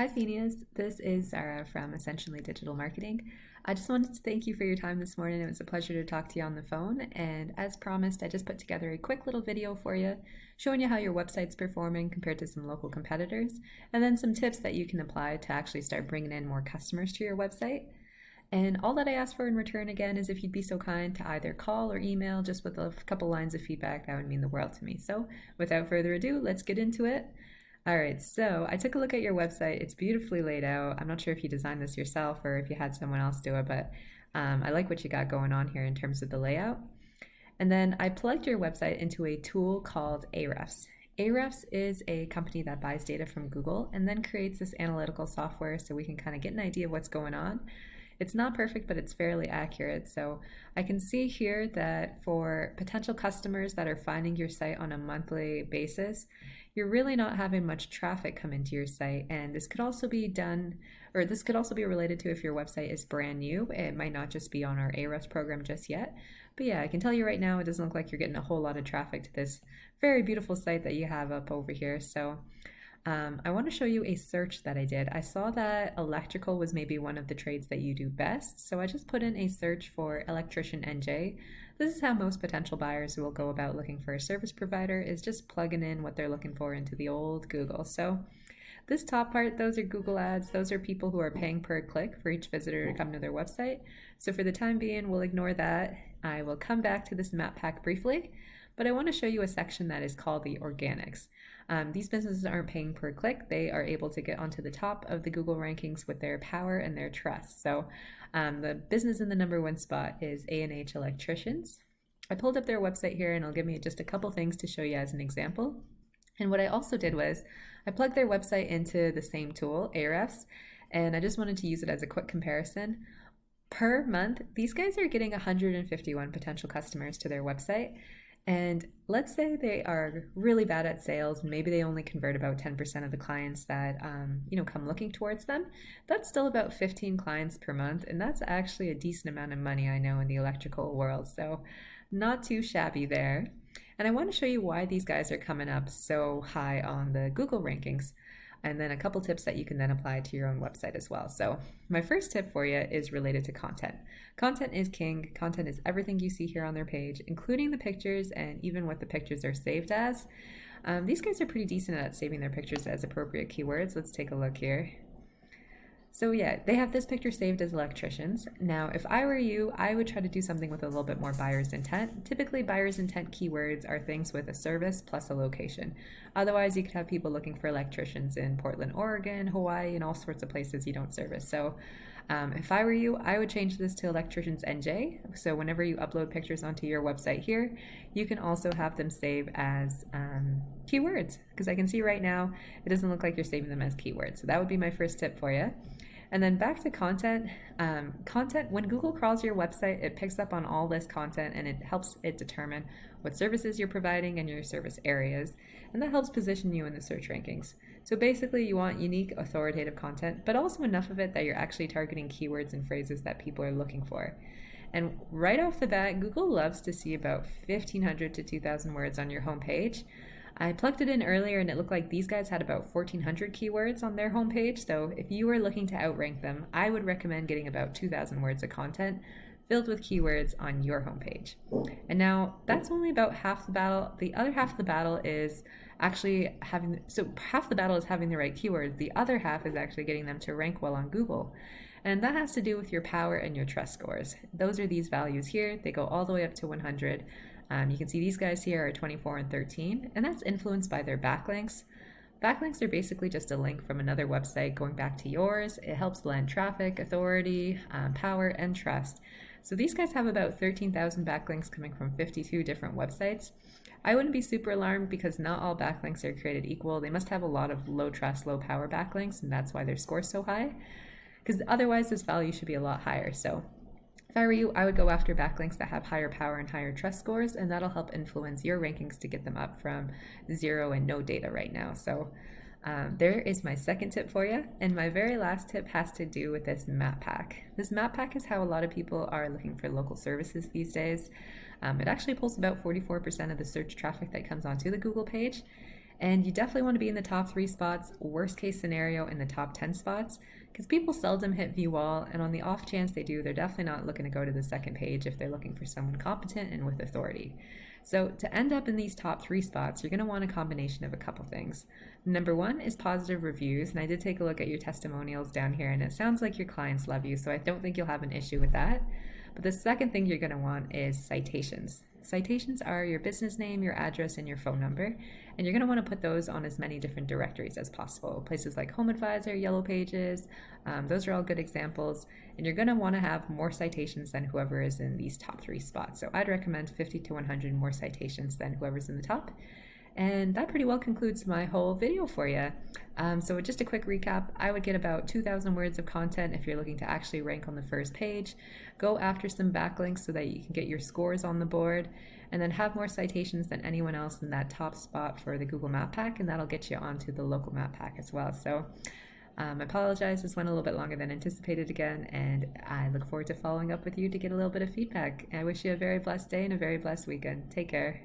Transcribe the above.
Hi, Phineas. This is Zara from Essentially Digital Marketing. I just wanted to thank you for your time this morning. It was a pleasure to talk to you on the phone. And as promised, I just put together a quick little video for you showing you how your website's performing compared to some local competitors, and then some tips that you can apply to actually start bringing in more customers to your website. And all that I ask for in return again is if you'd be so kind to either call or email just with a couple lines of feedback. That would mean the world to me. So without further ado, let's get into it. All right, so I took a look at your website. It's beautifully laid out. I'm not sure if you designed this yourself or if you had someone else do it, but I like what you got going on here in terms of the layout. And then I plugged your website into a tool called Ahrefs. Ahrefs is a company that buys data from Google and then creates this analytical software so we can kind of get an idea of what's going on. It's not perfect, but it's fairly accurate. So I can see here that for potential customers that are finding your site on a monthly basis, you're really not having much traffic come into your site. And this could also be done, or this could also be related to if your website is brand new. It might not just be on our Ahrefs program just yet. But yeah, I can tell you right now, it doesn't look like you're getting a whole lot of traffic to this very beautiful site that you have up over here. So I want to show you a search that I did. I saw that electrical was maybe one of the trades that you do best, so I just put in a search for electrician NJ. This is how most potential buyers will go about looking for a service provider, is just plugging in what they're looking for into the old Google. So this top part, those are Google ads. Those are people who are paying per click for each visitor to come to their website. So for the time being, we'll ignore that. I will come back to this map pack briefly, but I want to show you a section that is called the organics. These businesses aren't paying per click. They are able to get onto the top of the Google rankings with their power and their trust. So the business in the #1 spot is A&H Electricians. I pulled up their website here and it'll give me just a couple things to show you as an example. And what I also did was I plugged their website into the same tool, Ahrefs, and I just wanted to use it as a quick comparison. Per month, these guys are getting 151 potential customers to their website. And let's say they are really bad at sales and maybe they only convert about 10% of the clients that come looking towards them. That's still about 15 clients per month, and that's actually a decent amount of money, I know, in the electrical world. So not too shabby there. And I want to show you why these guys are coming up so high on the Google rankings, and then a couple tips that you can then apply to your own website as well. So my first tip for you is related to content. Content is king. Content is everything you see here on their page, including the pictures and even what the pictures are saved as. These guys are pretty decent at saving their pictures as appropriate keywords. Let's take a look here. So yeah, they have this picture saved as electricians. Now, if I were you, I would try to do something with a little bit more buyer's intent. Typically, buyer's intent keywords are things with a service plus a location. Otherwise, you could have people looking for electricians in Portland, Oregon, Hawaii, and all sorts of places you don't service. So if I were you, I would change this to electricians NJ. So whenever you upload pictures onto your website here, you can also have them save as keywords, because I can see right now, it doesn't look like you're saving them as keywords. So that would be my first tip for you. And then back to content. When Google crawls your website, it picks up on all this content and it helps it determine what services you're providing and your service areas. And that helps position you in the search rankings. So basically you want unique, authoritative content, but also enough of it that you're actually targeting keywords and phrases that people are looking for. And right off the bat, Google loves to see about 1,500 to 2,000 words on your homepage. I plugged it in earlier and it looked like these guys had about 1,400 keywords on their homepage. So if you were looking to outrank them, I would recommend getting about 2,000 words of content filled with keywords on your homepage. And now that's only about half the battle. The other half of the battle is actually half the battle is having the right keywords. The other half is actually getting them to rank well on Google. And that has to do with your power and your trust scores. Those are these values here. They go all the way up to 100. You can see these guys here are 24 and 13, and that's influenced by their backlinks. Backlinks are basically just a link from another website going back to yours. It helps lend traffic, authority, power, and trust. So these guys have about 13,000 backlinks coming from 52 different websites. I wouldn't be super alarmed because not all backlinks are created equal. They must have a lot of low trust, low power backlinks, and that's why their score's so high. Because otherwise this value should be a lot higher. So if I were you, I would go after backlinks that have higher power and higher trust scores, and that'll help influence your rankings to get them up from 0 and no data right now. So there is my second tip for you. And my very last tip has to do with this map pack. This map pack is how a lot of people are looking for local services these days. It actually pulls about 44% of the search traffic that comes onto the Google page. And you definitely want to be in the top 3 spots, worst case scenario in the top 10 spots, because people seldom hit view all, and on the off chance they do, they're definitely not looking to go to the second page if they're looking for someone competent and with authority. So to end up in these top 3 spots, you're going to want a combination of a couple things. Number one is positive reviews, and I did take a look at your testimonials down here, and it sounds like your clients love you, so I don't think you'll have an issue with that. But the second thing you're going to want is citations. Citations are your business name, your address, and your phone number, and you're going to want to put those on as many different directories as possible. Places like Home Advisor, Yellow Pages, those are all good examples, and you're going to want to have more citations than whoever is in these top 3 spots. So I'd recommend 50 to 100 more citations than whoever's in the top. And that pretty well concludes my whole video for you. So just a quick recap, I would get about 2,000 words of content if you're looking to actually rank on the first page. Go after some backlinks so that you can get your scores on the board, and then have more citations than anyone else in that top spot for the Google Map Pack, and that'll get you onto the local map pack as well. So I apologize, this went a little bit longer than anticipated again, and I look forward to following up with you to get a little bit of feedback. I wish you a very blessed day and a very blessed weekend. Take care.